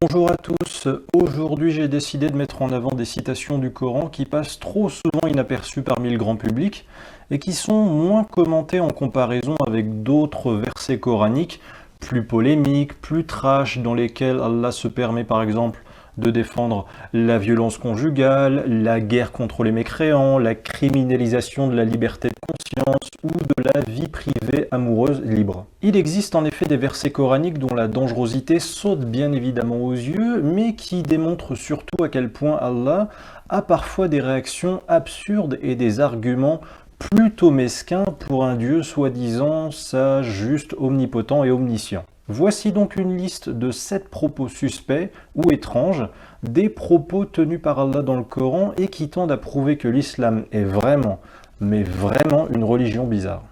Bonjour à tous, aujourd'hui j'ai décidé de mettre en avant des citations du Coran qui passent trop souvent inaperçues parmi le grand public et qui sont moins commentées en comparaison avec d'autres versets coraniques plus polémiques, plus trash, dans lesquels Allah se permet par exemple de défendre la violence conjugale, la guerre contre les mécréants, la criminalisation de la liberté de conscience ou de la vie privée amoureuse libre. Il existe en effet des versets coraniques dont la dangerosité saute bien évidemment aux yeux, mais qui démontrent surtout à quel point Allah a parfois des réactions absurdes et des arguments plutôt mesquins pour un Dieu soi-disant sage, juste, omnipotent et omniscient. Voici donc une liste de 7 propos suspects ou étranges, des propos tenus par Allah dans le Coran et qui tendent à prouver que l'islam est vraiment, mais vraiment une religion bizarre.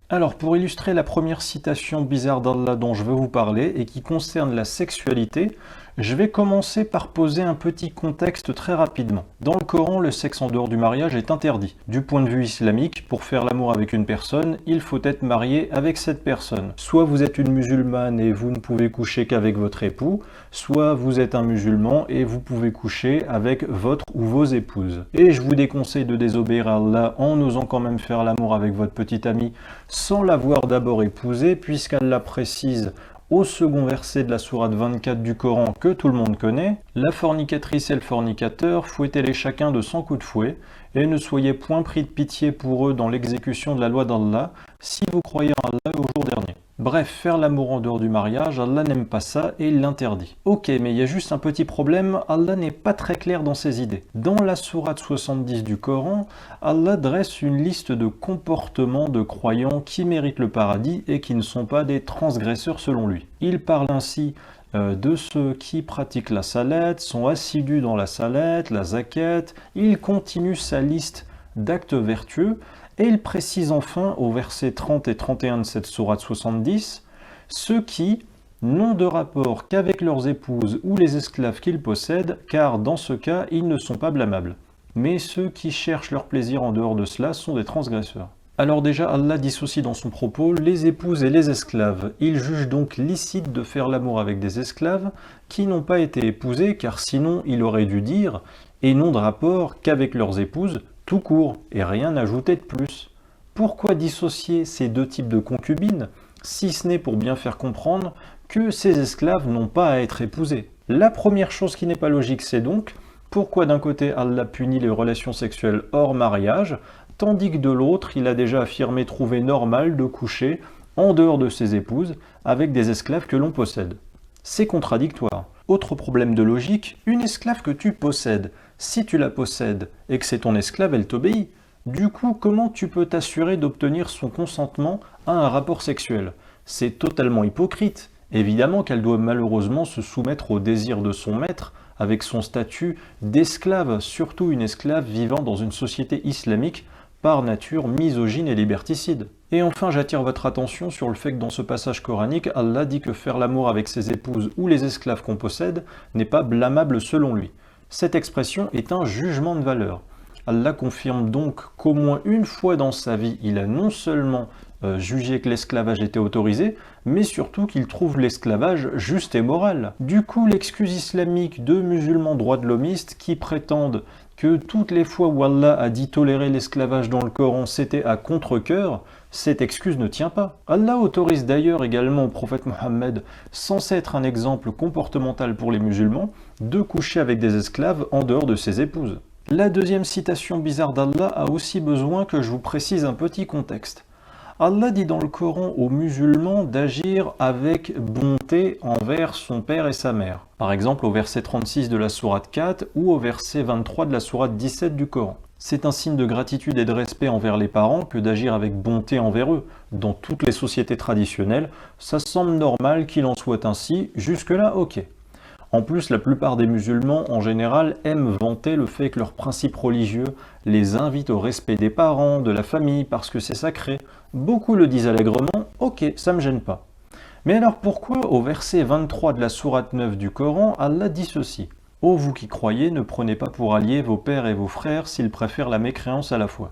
Alors pour illustrer la première citation bizarre d'Allah dont je veux vous parler et qui concerne la sexualité, je vais commencer par poser un petit contexte très rapidement. Dans le Coran, le sexe en dehors du mariage est interdit. Du point de vue islamique, pour faire l'amour avec une personne, il faut être marié avec cette personne. Soit vous êtes une musulmane et vous ne pouvez coucher qu'avec votre époux, soit vous êtes un musulman et vous pouvez coucher avec votre ou vos épouses. Et je vous déconseille de désobéir à Allah en osant quand même faire l'amour avec votre petite amie sans l'avoir d'abord épousée, puisqu'Allah précise au second verset de la sourate 24 du Coran que tout le monde connaît, la fornicatrice et le fornicateur, fouettez-les chacun de 100 coups de fouet, et ne soyez point pris de pitié pour eux dans l'exécution de la loi d'Allah, si vous croyez en Allah au jour dernier. Bref, faire l'amour en dehors du mariage, Allah n'aime pas ça et il l'interdit. Ok, mais il y a juste un petit problème, Allah n'est pas très clair dans ses idées. Dans la sourate 70 du Coran, Allah dresse une liste de comportements de croyants qui méritent le paradis et qui ne sont pas des transgresseurs selon lui. Il parle ainsi de ceux qui pratiquent la salate, sont assidus dans la salate, la zakat. Il continue sa liste d'actes vertueux et il précise enfin au verset 30 et 31 de cette sourate 70 ceux qui n'ont de rapport qu'avec leurs épouses ou les esclaves qu'ils possèdent, car dans ce cas ils ne sont pas blâmables. Mais ceux qui cherchent leur plaisir en dehors de cela sont des transgresseurs. Alors déjà, Allah dissocie dans son propos les épouses et les esclaves. Il juge donc licite de faire l'amour avec des esclaves qui n'ont pas été épousés, car sinon il aurait dû dire « et n'ont de rapport qu'avec leurs épouses » tout court, et rien ajouter de plus. Pourquoi dissocier ces deux types de concubines, si ce n'est pour bien faire comprendre que ces esclaves n'ont pas à être épousés? La première chose qui n'est pas logique, c'est donc pourquoi d'un côté Allah punit les relations sexuelles hors mariage, tandis que de l'autre il a déjà affirmé trouver normal de coucher en dehors de ses épouses avec des esclaves que l'on possède. C'est contradictoire. Autre problème de logique, une esclave que tu possèdes, si tu la possèdes et que c'est ton esclave, elle t'obéit. Du coup, comment tu peux t'assurer d'obtenir son consentement à un rapport sexuel? C'est totalement hypocrite. Évidemment qu'elle doit malheureusement se soumettre au désir de son maître avec son statut d'esclave, surtout une esclave vivant dans une société islamique par nature misogyne et liberticide. Et enfin, j'attire votre attention sur le fait que dans ce passage coranique, Allah dit que faire l'amour avec ses épouses ou les esclaves qu'on possède n'est pas blâmable selon lui. Cette expression est un jugement de valeur. Allah confirme donc qu'au moins une fois dans sa vie, il a non seulement jugé que l'esclavage était autorisé, mais surtout qu'il trouve l'esclavage juste et moral. Du coup, l'excuse islamique de musulmans droits de l'hommistes qui prétendent que toutes les fois où Allah a dit tolérer l'esclavage dans le Coran, c'était à contre-cœur, cette excuse ne tient pas. Allah autorise d'ailleurs également au prophète Mohammed, censé être un exemple comportemental pour les musulmans, de coucher avec des esclaves en dehors de ses épouses. La deuxième citation bizarre d'Allah a aussi besoin que je vous précise un petit contexte. Allah dit dans le Coran aux musulmans d'agir avec bonté envers son père et sa mère. Par exemple au verset 36 de la sourate 4 ou au verset 23 de la sourate 17 du Coran. C'est un signe de gratitude et de respect envers les parents que d'agir avec bonté envers eux. Dans toutes les sociétés traditionnelles, ça semble normal qu'il en soit ainsi, jusque-là ok. En plus, la plupart des musulmans, en général, aiment vanter le fait que leurs principes religieux les invitent au respect des parents, de la famille, parce que c'est sacré. Beaucoup le disent allègrement, ok, ça me gêne pas. Mais alors pourquoi, au verset 23 de la sourate 9 du Coran, Allah dit ceci? Ô vous qui croyez, ne prenez pas pour alliés vos pères et vos frères s'ils préfèrent la mécréance à la foi.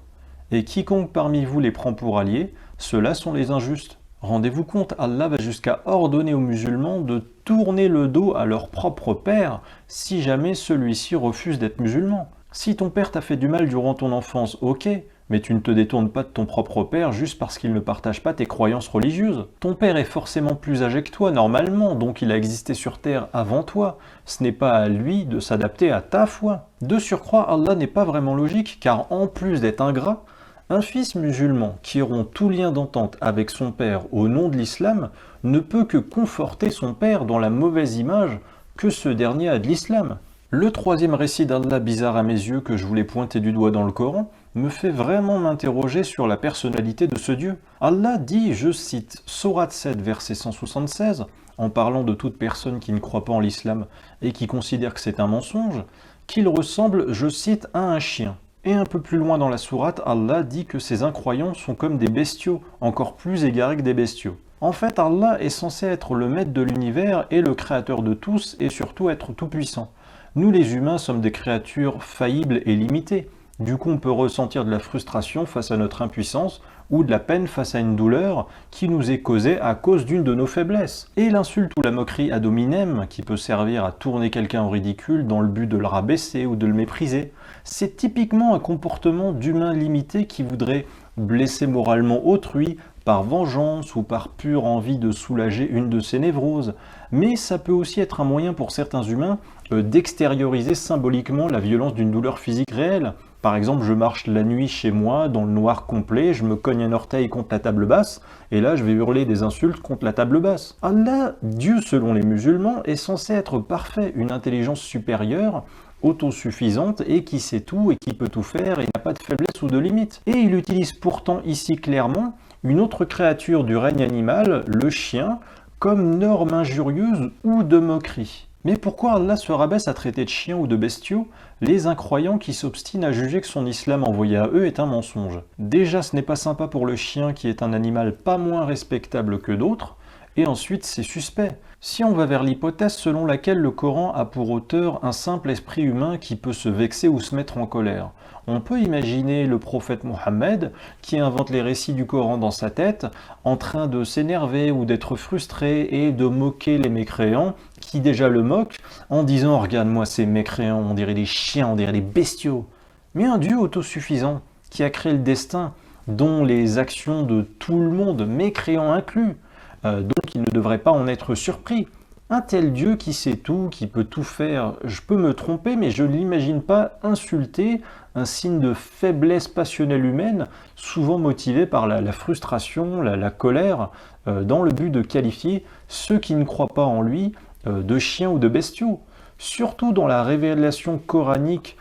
Et quiconque parmi vous les prend pour alliés, ceux-là sont les injustes. Rendez-vous compte, Allah va jusqu'à ordonner aux musulmans de tourner le dos à leur propre père si jamais celui-ci refuse d'être musulman. Si ton père t'a fait du mal durant ton enfance, ok, mais tu ne te détournes pas de ton propre père juste parce qu'il ne partage pas tes croyances religieuses. Ton père est forcément plus âgé que toi normalement, donc il a existé sur terre avant toi. Ce n'est pas à lui de s'adapter à ta foi. De surcroît, Allah n'est pas vraiment logique, car en plus d'être ingrat, un fils musulman qui rompt tout lien d'entente avec son père au nom de l'islam ne peut que conforter son père dans la mauvaise image que ce dernier a de l'islam. Le troisième récit d'Allah bizarre à mes yeux que je voulais pointer du doigt dans le Coran me fait vraiment m'interroger sur la personnalité de ce Dieu. Allah dit, je cite, Sourate 7, verset 176, en parlant de toute personne qui ne croit pas en l'islam et qui considère que c'est un mensonge, qu'il ressemble, je cite, à un chien. Et un peu plus loin dans la sourate, Allah dit que ces incroyants sont comme des bestiaux, encore plus égarés que des bestiaux. En fait, Allah est censé être le maître de l'univers et le créateur de tous et surtout être tout-puissant. Nous les humains sommes des créatures faillibles et limitées. Du coup, on peut ressentir de la frustration face à notre impuissance ou de la peine face à une douleur qui nous est causée à cause d'une de nos faiblesses. Et l'insulte ou la moquerie ad hominem, qui peut servir à tourner quelqu'un au ridicule dans le but de le rabaisser ou de le mépriser, c'est typiquement un comportement d'humain limité qui voudrait blesser moralement autrui par vengeance ou par pure envie de soulager une de ses névroses. Mais ça peut aussi être un moyen pour certains humains d'extérioriser symboliquement la violence d'une douleur physique réelle. Par exemple, je marche la nuit chez moi, dans le noir complet, je me cogne un orteil contre la table basse, et là je vais hurler des insultes contre la table basse. Allah, Dieu selon les musulmans, est censé être parfait, une intelligence supérieure, autosuffisante, et qui sait tout, et qui peut tout faire, et n'a pas de faiblesse ou de limite. Et il utilise pourtant ici clairement une autre créature du règne animal, le chien, comme norme injurieuse ou de moquerie. Mais pourquoi Allah se rabaisse à traiter de chiens ou de bestiaux les incroyants qui s'obstinent à juger que son islam envoyé à eux est un mensonge? Déjà, ce n'est pas sympa pour le chien qui est un animal pas moins respectable que d'autres, et ensuite c'est suspect. Si on va vers l'hypothèse selon laquelle le Coran a pour auteur un simple esprit humain qui peut se vexer ou se mettre en colère, on peut imaginer le prophète Mohammed qui invente les récits du Coran dans sa tête, en train de s'énerver ou d'être frustré et de moquer les mécréants qui déjà le moquent en disant « Regarde-moi ces mécréants, on dirait des chiens, on dirait des bestiaux ». Mais un Dieu autosuffisant qui a créé le destin, dont les actions de tout le monde, mécréants inclus, donc il ne devrait pas en être surpris. Un tel Dieu qui sait tout, qui peut tout faire, je peux me tromper, mais je ne l'imagine pas insulter, un signe de faiblesse passionnelle humaine, souvent motivé par la frustration, la colère, dans le but de qualifier ceux qui ne croient pas en lui de chiens ou de bestiaux. Surtout dans la révélation coranique,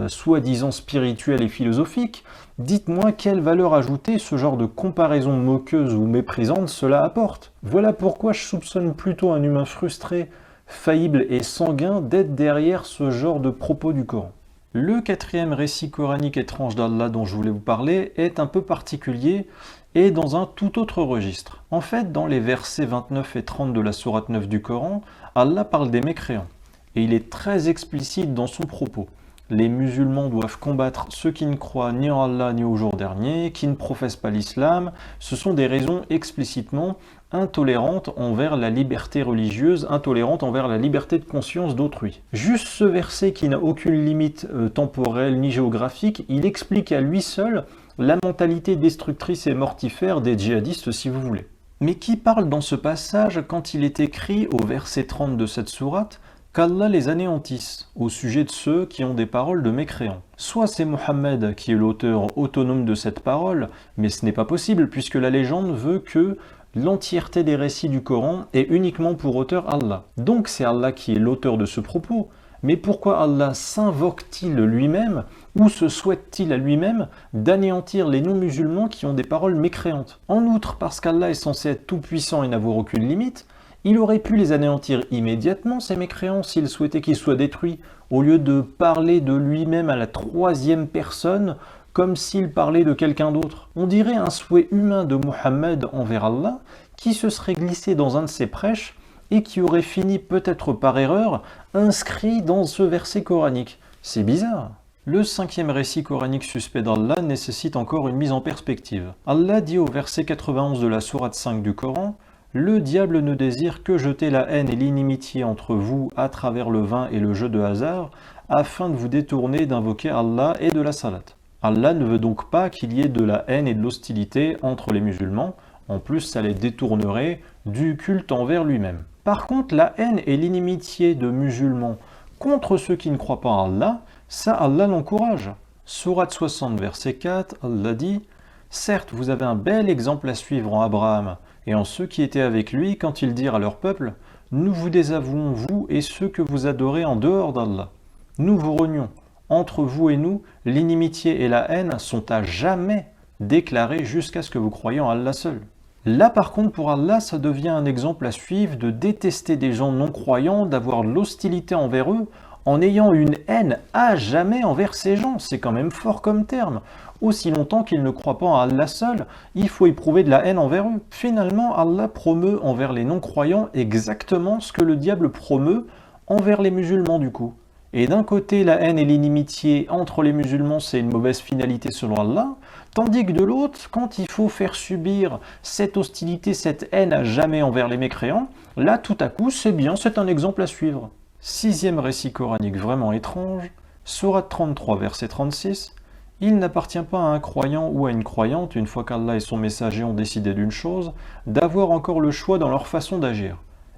soi-disant spirituelle et philosophique, dites-moi quelle valeur ajoutée ce genre de comparaison moqueuse ou méprisante cela apporte. Voilà pourquoi je soupçonne plutôt un humain frustré, faillible et sanguin d'être derrière ce genre de propos du Coran. Le quatrième récit coranique étrange d'Allah dont je voulais vous parler est un peu particulier et dans un tout autre registre. En fait, dans les versets 29 et 30 de la sourate 9 du Coran, Allah parle des mécréants et il est très explicite dans son propos. Les musulmans doivent combattre ceux qui ne croient ni en Allah ni au jour dernier, qui ne professent pas l'islam. Ce sont des raisons explicitement intolérantes envers la liberté religieuse, intolérantes envers la liberté de conscience d'autrui. Juste ce verset qui n'a aucune limite temporelle ni géographique, il explique à lui seul la mentalité destructrice et mortifère des djihadistes si vous voulez. Mais qui parle dans ce passage quand il est écrit au verset 30 de cette sourate qu'Allah les anéantisse au sujet de ceux qui ont des paroles de mécréants. Soit c'est Mohammed qui est l'auteur autonome de cette parole, mais ce n'est pas possible puisque la légende veut que l'entièreté des récits du Coran est uniquement pour auteur Allah. Donc c'est Allah qui est l'auteur de ce propos. Mais pourquoi Allah s'invoque-t-il lui-même ou se souhaite-t-il à lui-même d'anéantir les non-musulmans qui ont des paroles mécréantes? En outre, parce qu'Allah est censé être tout-puissant et n'avoir aucune limite, il aurait pu les anéantir immédiatement, ces mécréants, s'il souhaitait qu'ils soient détruits, au lieu de parler de lui-même à la troisième personne, comme s'il parlait de quelqu'un d'autre. On dirait un souhait humain de Mohammed envers Allah, qui se serait glissé dans un de ses prêches, et qui aurait fini peut-être par erreur, inscrit dans ce verset coranique. C'est bizarre. Le cinquième récit coranique suspect d'Allah nécessite encore une mise en perspective. Allah dit au verset 91 de la sourate 5 du Coran: « Le diable ne désire que jeter la haine et l'inimitié entre vous à travers le vin et le jeu de hasard, afin de vous détourner d'invoquer Allah et de la salat. » Allah ne veut donc pas qu'il y ait de la haine et de l'hostilité entre les musulmans, en plus ça les détournerait du culte envers lui-même. Par contre, la haine et l'inimitié de musulmans contre ceux qui ne croient pas en Allah, ça Allah l'encourage. Sourate 60, verset 4, Allah dit: « Certes, vous avez un bel exemple à suivre en Abraham et en ceux qui étaient avec lui quand ils dirent à leur peuple: Nous vous désavouons, vous et ceux que vous adorez en dehors d'Allah. Nous vous renions. Entre vous et nous, l'inimitié et la haine sont à jamais déclarées jusqu'à ce que vous croyiez en Allah seul. » Là par contre pour Allah, ça devient un exemple à suivre de détester des gens non-croyants, d'avoir de l'hostilité envers eux, en ayant une haine à jamais envers ces gens. C'est quand même fort comme terme. Aussi longtemps qu'ils ne croient pas en Allah seul, il faut éprouver de la haine envers eux. Finalement, Allah promeut envers les non-croyants exactement ce que le diable promeut envers les musulmans du coup. Et d'un côté, la haine et l'inimitié entre les musulmans, c'est une mauvaise finalité selon Allah, tandis que de l'autre, quand il faut faire subir cette hostilité, cette haine à jamais envers les mécréants, là tout à coup, c'est bien, c'est un exemple à suivre. Sixième récit coranique vraiment étrange, sourate 33, verset 36, « Il n'appartient pas à un croyant ou à une croyante, une fois qu'Allah et son messager ont décidé d'une chose, d'avoir encore le choix dans leur façon d'agir.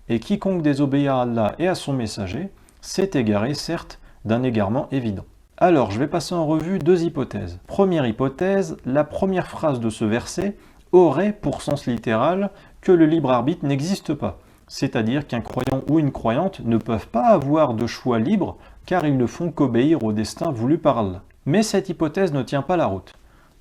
Et quiconque désobéit à Allah et à son messager, s'est égaré, certes, d'un égarement évident. » Alors, je vais passer en revue deux hypothèses. Première hypothèse, la première phrase de ce verset aurait pour sens littéral que le libre arbitre n'existe pas. C'est-à-dire qu'un croyant ou une croyante ne peuvent pas avoir de choix libre car ils ne font qu'obéir au destin voulu par Allah. Mais cette hypothèse ne tient pas la route.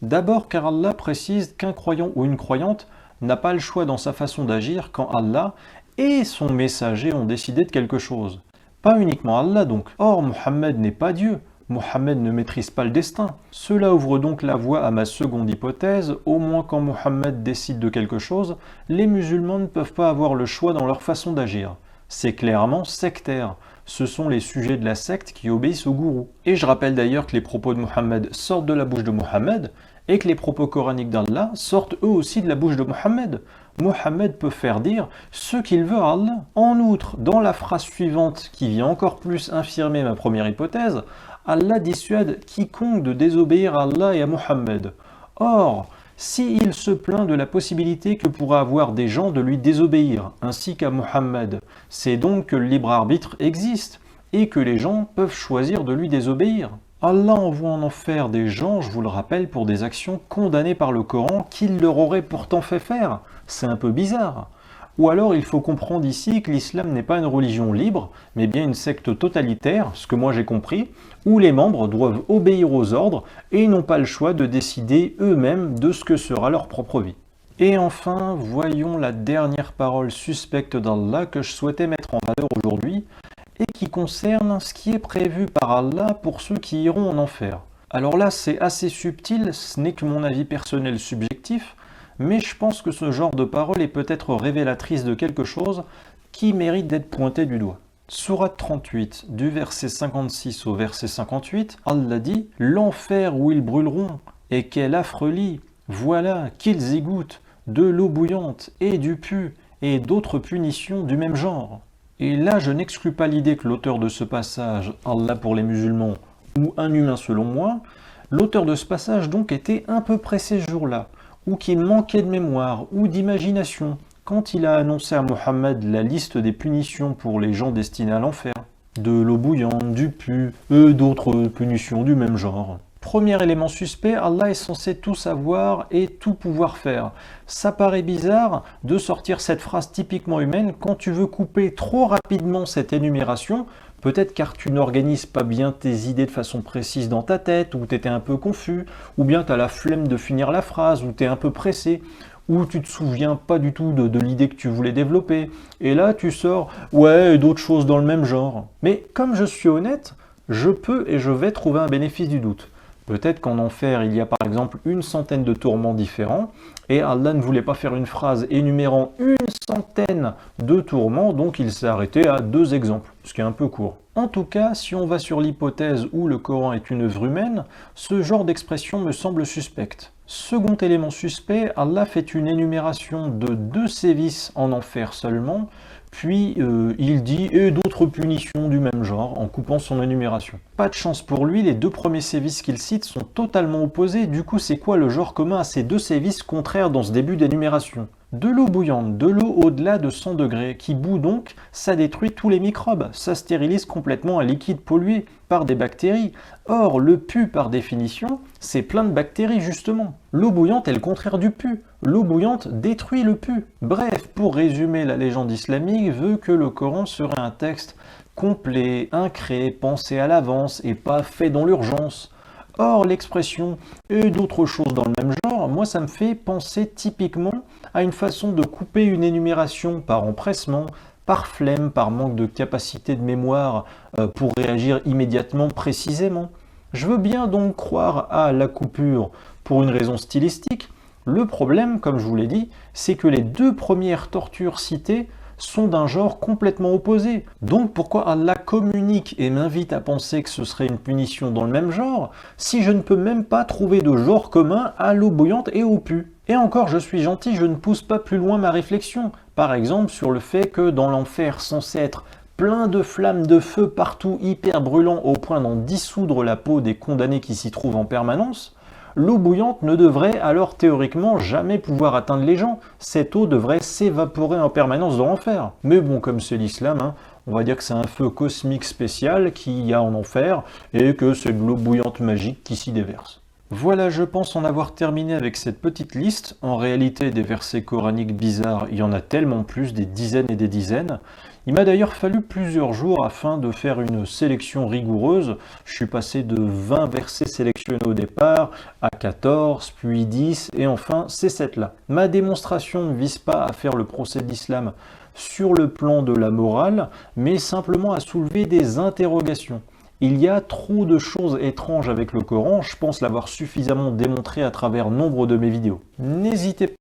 D'abord car Allah précise qu'un croyant ou une croyante n'a pas le choix dans sa façon d'agir quand Allah et son messager ont décidé de quelque chose. Pas uniquement Allah donc. Or, Mohammed n'est pas Dieu. Mohammed ne maîtrise pas le destin. Cela ouvre donc la voie à ma seconde hypothèse, au moins quand Mohammed décide de quelque chose, les musulmans ne peuvent pas avoir le choix dans leur façon d'agir. C'est clairement sectaire. Ce sont les sujets de la secte qui obéissent au gourou. Et je rappelle d'ailleurs que les propos de Mohammed sortent de la bouche de Mohammed, et que les propos coraniques d'Allah sortent eux aussi de la bouche de Mohammed. Mohammed peut faire dire ce qu'il veut à Allah. En outre, dans la phrase suivante qui vient encore plus infirmer ma première hypothèse, Allah dissuade quiconque de désobéir à Allah et à Mohammed. Or, s'il se plaint de la possibilité que pourraient avoir des gens de lui désobéir, ainsi qu'à Mohammed, c'est donc que le libre arbitre existe, et que les gens peuvent choisir de lui désobéir. Allah envoie en enfer des gens, je vous le rappelle, pour des actions condamnées par le Coran qu'il leur aurait pourtant fait faire. C'est un peu bizarre. Ou alors il faut comprendre ici que l'islam n'est pas une religion libre, mais bien une secte totalitaire, ce que moi j'ai compris, où les membres doivent obéir aux ordres et n'ont pas le choix de décider eux-mêmes de ce que sera leur propre vie. Et enfin, voyons la dernière parole suspecte d'Allah que je souhaitais mettre en valeur aujourd'hui, et qui concerne ce qui est prévu par Allah pour ceux qui iront en enfer. Alors là, c'est assez subtil, ce n'est que mon avis personnel subjectif, mais je pense que ce genre de parole est peut-être révélatrice de quelque chose qui mérite d'être pointé du doigt. Sourate 38, du verset 56 au verset 58, Allah dit « L'enfer où ils brûleront, et quel affreux lit, voilà qu'ils y goûtent de l'eau bouillante et du pu, et d'autres punitions du même genre. » Et là, je n'exclus pas l'idée que l'auteur de ce passage, Allah pour les musulmans, ou un humain selon moi, l'auteur de ce passage donc était un peu pressé ce jour-là, ou qu'il manquait de mémoire ou d'imagination quand il a annoncé à Mohammed la liste des punitions pour les gens destinés à l'enfer. De l'eau bouillante, du pu, d'autres punitions du même genre. Premier élément suspect, Allah est censé tout savoir et tout pouvoir faire. Ça paraît bizarre de sortir cette phrase typiquement humaine quand tu veux couper trop rapidement cette énumération, peut-être car tu n'organises pas bien tes idées de façon précise dans ta tête, ou tu étais un peu confus, ou bien tu as la flemme de finir la phrase, ou tu es un peu pressé, ou tu te souviens pas du tout de l'idée que tu voulais développer. Et là tu sors, ouais, d'autres choses dans le même genre. Mais comme je suis honnête, je peux et je vais trouver un bénéfice du doute. Peut-être qu'en enfer, il y a par exemple une centaine de tourments différents, et Allah ne voulait pas faire une phrase énumérant une centaine de tourments, donc il s'est arrêté à 2 exemples, ce qui est un peu court. En tout cas, si on va sur l'hypothèse où le Coran est une œuvre humaine, ce genre d'expression me semble suspecte. Second élément suspect, Allah fait une énumération de 2 sévices en enfer seulement, puis il dit « et d'autres punitions du même genre » en coupant son énumération. Pas de chance pour lui, les 2 premiers sévices qu'il cite sont totalement opposés, du coup c'est quoi le genre commun à ces 2 sévices contraires dans ce début d'énumération? De l'eau bouillante, de l'eau au-delà de 100 degrés, qui bout donc, ça détruit tous les microbes, ça stérilise complètement un liquide pollué par des bactéries. Or, le pu, par définition, c'est plein de bactéries justement. L'eau bouillante est le contraire du pu. L'eau bouillante détruit le pu. Bref, pour résumer, la légende islamique veut que le Coran serait un texte complet, incré, pensé à l'avance et pas fait dans l'urgence. Or, l'expression « et d'autres choses dans le même genre », moi ça me fait penser typiquement à une façon de couper une énumération par empressement, par flemme, par manque de capacité de mémoire pour réagir immédiatement, précisément. Je veux bien donc croire à la coupure pour une raison stylistique. Le problème, comme je vous l'ai dit, c'est que les 2 premières tortures citées sont d'un genre complètement opposé. Donc pourquoi Allah communique et m'invite à penser que ce serait une punition dans le même genre, si je ne peux même pas trouver de genre commun à l'eau bouillante et au pu? Et encore, je suis gentil, je ne pousse pas plus loin ma réflexion. Par exemple, sur le fait que dans l'enfer censé être plein de flammes de feu partout, hyper brûlant au point d'en dissoudre la peau des condamnés qui s'y trouvent en permanence, l'eau bouillante ne devrait alors théoriquement jamais pouvoir atteindre les gens. Cette eau devrait s'évaporer en permanence dans l'enfer. Mais bon, comme c'est l'islam, on va dire que c'est un feu cosmique spécial qu'il y a en enfer et que c'est de l'eau bouillante magique qui s'y déverse. Voilà, je pense en avoir terminé avec cette petite liste. En réalité, des versets coraniques bizarres, il y en a tellement plus, des dizaines et des dizaines. Il m'a d'ailleurs fallu plusieurs jours afin de faire une sélection rigoureuse. Je suis passé de 20 versets sélectionnés au départ à 14, puis 10, et enfin ces 7-là. Ma démonstration ne vise pas à faire le procès de l'islam sur le plan de la morale, mais simplement à soulever des interrogations. Il y a trop de choses étranges avec le Coran, je pense l'avoir suffisamment démontré à travers nombre de mes vidéos. N'hésitez pas